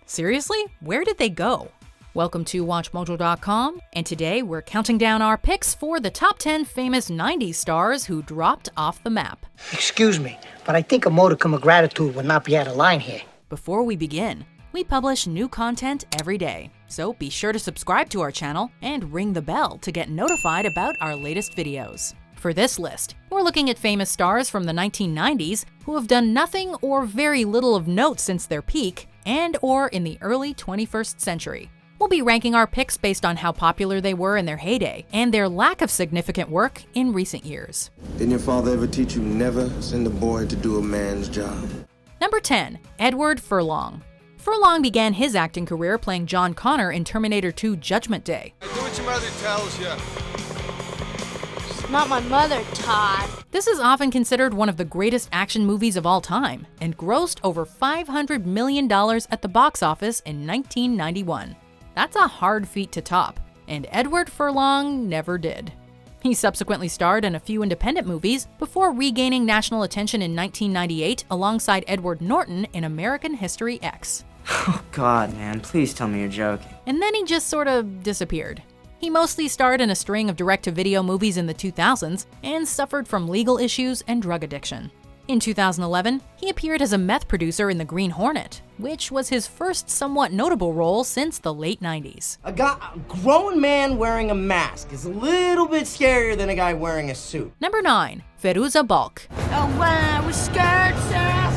Seriously? Where did they go? Welcome to WatchMojo.com, and today we're counting down our picks for the top 10 famous 90s stars who dropped off the map. Excuse me, but I think a modicum of gratitude would not be out of line here. Before we begin, we publish new content every day, so be sure to subscribe to our channel and ring the bell to get notified about our latest videos. For this list, we're looking at famous stars from the 1990s who have done nothing or very little of note since their peak and or in the early 21st century. We'll be ranking our picks based on how popular they were in their heyday and their lack of significant work in recent years. Didn't your father ever teach you never send a boy to do a man's job? Number 10. Edward Furlong. Furlong began his acting career playing John Connor in Terminator 2 Judgment Day. Do what your mother tells you. It's not my mother, Todd. This is often considered one of the greatest action movies of all time and grossed over $500 million at the box office in 1991. That's a hard feat to top, and Edward Furlong never did. He subsequently starred in a few independent movies before regaining national attention in 1998 alongside Edward Norton in American History X. Oh God, man, please tell me you're joking. And then he just sort of disappeared. He mostly starred in a string of direct-to-video movies in the 2000s and suffered from legal issues and drug addiction. In 2011, he appeared as a meth producer in The Green Hornet, which was his first somewhat notable role since the late 90s. A grown man wearing a mask is a little bit scarier than a guy wearing a suit. Number 9. Fairuza Balk. Oh, wow, we're scared, Sarah.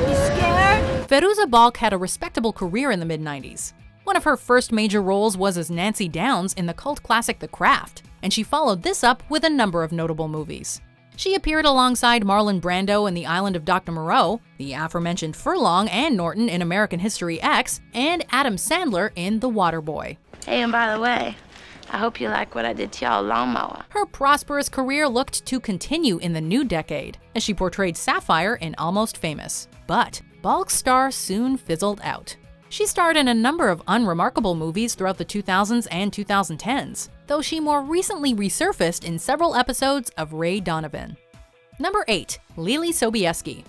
You scared? Fairuza Balk had a respectable career in the mid-90s. One of her first major roles was as Nancy Downs in the cult classic The Craft, and she followed this up with a number of notable movies. She appeared alongside Marlon Brando in The Island of Dr. Moreau, the aforementioned Furlong and Norton in American History X, and Adam Sandler in The Waterboy. Hey, and by the way, I hope you like what I did to y'all lawnmower. Her prosperous career looked to continue in the new decade, as she portrayed Sapphire in Almost Famous. But Balk's star soon fizzled out. She starred in a number of unremarkable movies throughout the 2000s and 2010s, though she more recently resurfaced in several episodes of Ray Donovan. Number 8. Leelee Sobieski.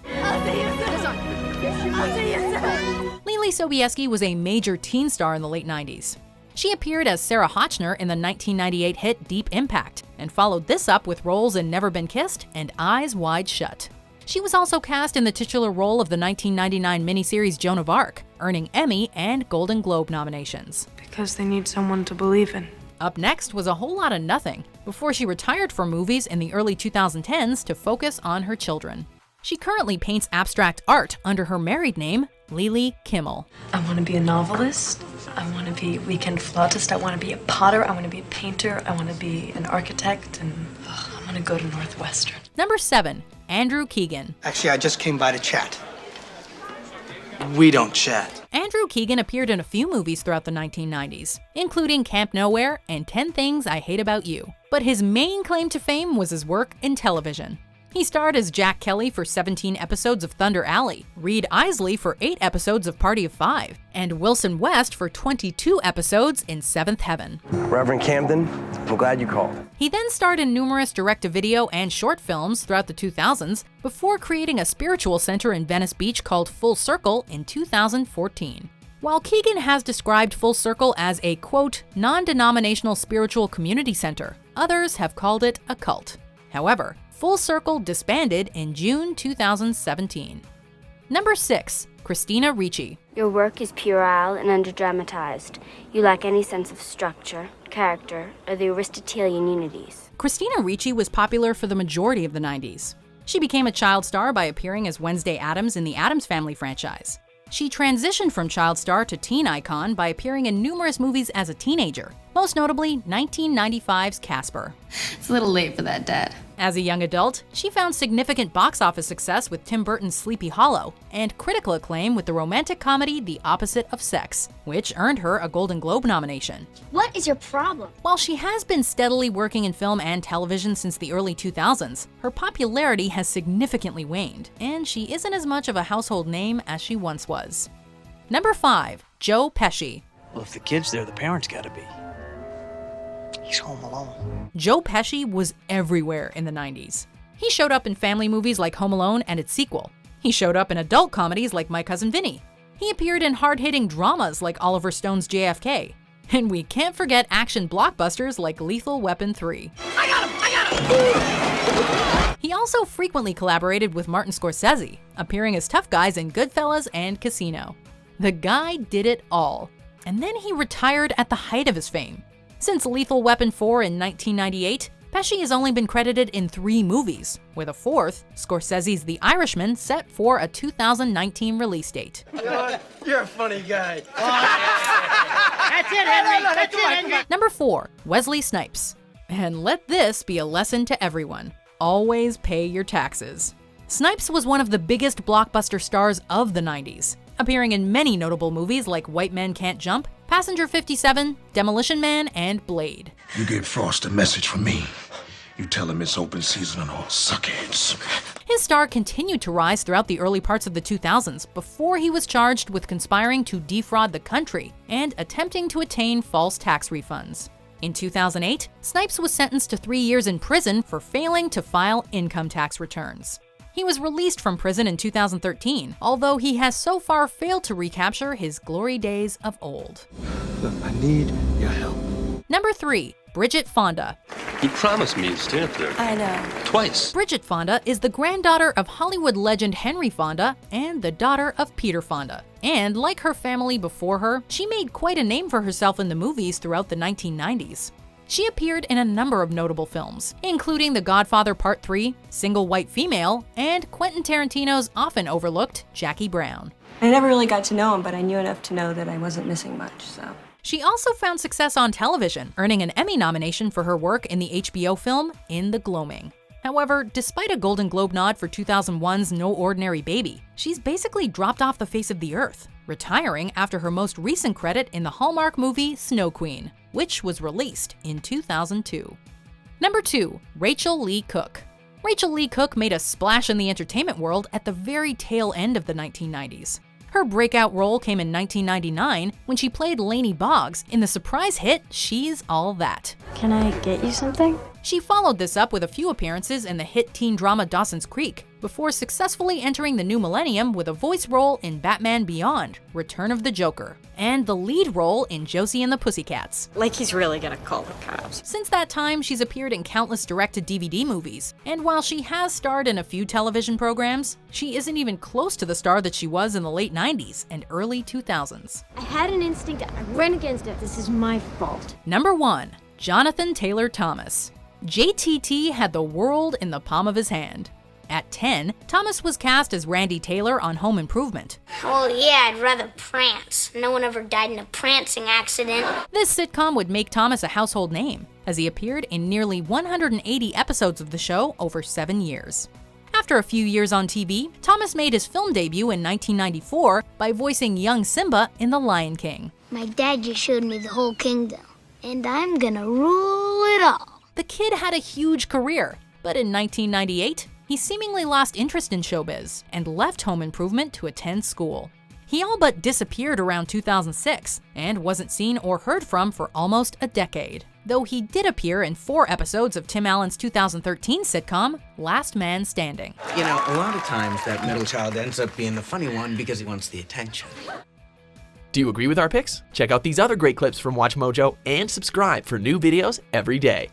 Leelee Sobieski was a major teen star in the late 90s. She appeared as Sarah Hotchner in the 1998 hit Deep Impact, and followed this up with roles in Never Been Kissed and Eyes Wide Shut. She was also cast in the titular role of the 1999 miniseries Joan of Arc, earning Emmy and Golden Globe nominations. Because they need someone to believe in. Up next was a whole lot of nothing, before she retired from movies in the early 2010s to focus on her children. She currently paints abstract art under her married name, Leelee Kimmel. I want to be a novelist. I want to be a weekend flautist. I want to be a potter. I want to be a painter. I want to be an architect. And I want to go to Northwestern. Number 7. Andrew Keegan. Actually, I just came by to chat. We don't chat. Andrew Keegan appeared in a few movies throughout the 1990s, including Camp Nowhere and 10 Things I Hate About You. But his main claim to fame was his work in television. He starred as Jack Kelly for 17 episodes of Thunder Alley, Reed Isley for 8 episodes of Party of Five, and Wilson West for 22 episodes in Seventh Heaven. Reverend Camden, I'm glad you called. He then starred in numerous direct-to-video and short films throughout the 2000s before creating a spiritual center in Venice Beach called Full Circle in 2014. While Keegan has described Full Circle as a, quote, non-denominational spiritual community center, others have called it a cult. However, Full Circle disbanded in June 2017. Number 6. Christina Ricci. Your work is puerile and underdramatized. You lack any sense of structure, character, or the Aristotelian unities. Christina Ricci was popular for the majority of the 90s. She became a child star by appearing as Wednesday Addams in the Addams Family franchise. She transitioned from child star to teen icon by appearing in numerous movies as a teenager, most notably 1995's Casper. It's a little late for that, Dad. As a young adult, she found significant box office success with Tim Burton's Sleepy Hollow and critical acclaim with the romantic comedy The Opposite of Sex, which earned her a Golden Globe nomination. What is your problem? While she has been steadily working in film and television since the early 2000s, her popularity has significantly waned, and she isn't as much of a household name as she once was. Number 5. Joe Pesci. Well, if the kid's there, the parents gotta be. He's home alone. Joe Pesci was everywhere in the 90s. He showed up in family movies like Home Alone and its sequel. He showed up in adult comedies like My Cousin Vinny. He appeared in hard-hitting dramas like Oliver Stone's JFK. And we can't forget action blockbusters like Lethal Weapon 3. He also frequently collaborated with Martin Scorsese, appearing as tough guys in Goodfellas and Casino. The guy did it all. And then he retired at the height of his fame. Since Lethal Weapon 4 in 1998, Pesci has only been credited in 3 movies, with a 4th, Scorsese's The Irishman, set for a 2019 release date. You're a funny guy. That's it, Henry. That's it, Henry. Number 4, Wesley Snipes. And let this be a lesson to everyone. Always pay your taxes. Snipes was one of the biggest blockbuster stars of the 90s, appearing in many notable movies like White Men Can't Jump, Passenger 57, Demolition Man, and Blade. You give Frost a message from me. You tell him it's open season on all suckheads. His star continued to rise throughout the early parts of the 2000s before he was charged with conspiring to defraud the country and attempting to attain false tax refunds. In 2008, Snipes was sentenced to 3 years in prison for failing to file income tax returns. He was released from prison in 2013, although he has so far failed to recapture his glory days of old. Look, I need your help. Number 3, Bridget Fonda. You promised me a stamp there. I know. Twice. Bridget Fonda is the granddaughter of Hollywood legend Henry Fonda and the daughter of Peter Fonda. And like her family before her, she made quite a name for herself in the movies throughout the 1990s. She appeared in a number of notable films, including The Godfather Part 3, Single White Female, and Quentin Tarantino's often overlooked Jackie Brown. I never really got to know him, but I knew enough to know that I wasn't missing much, so. She also found success on television, earning an Emmy nomination for her work in the HBO film In the Gloaming. However, despite a Golden Globe nod for 2001's No Ordinary Baby, she's basically dropped off the face of the earth, retiring after her most recent credit in the Hallmark movie Snow Queen, which was released in 2002. Number 2, Rachael Leigh Cook. Rachael Leigh Cook made a splash in the entertainment world at the very tail end of the 1990s. Her breakout role came in 1999 when she played Lainey Boggs in the surprise hit She's All That. Can I get you something? She followed this up with a few appearances in the hit teen drama Dawson's Creek, before successfully entering the new millennium with a voice role in Batman Beyond: Return of the Joker, and the lead role in Josie and the Pussycats. Like he's really gonna call the cops. Since that time, she's appeared in countless direct-to-DVD movies, and while she has starred in a few television programs, she isn't even close to the star that she was in the late 90s and early 2000s. I had an instinct. I ran against it. This is my fault. Number 1, Jonathan Taylor Thomas. JTT had the world in the palm of his hand. At 10, Thomas was cast as Randy Taylor on Home Improvement. Well, yeah, I'd rather prance. No one ever died in a prancing accident. This sitcom would make Thomas a household name, as he appeared in nearly 180 episodes of the show over 7 years. After a few years on TV, Thomas made his film debut in 1994 by voicing young Simba in The Lion King. My dad just showed me the whole kingdom, and I'm gonna rule it all. The kid had a huge career, but in 1998, he seemingly lost interest in showbiz and left Home Improvement to attend school. He all but disappeared around 2006 and wasn't seen or heard from for almost a decade, though he did appear in 4 episodes of Tim Allen's 2013 sitcom, Last Man Standing. You know, a lot of times that middle child ends up being the funny one because he wants the attention. Do you agree with our picks? Check out these other great clips from WatchMojo and subscribe for new videos every day.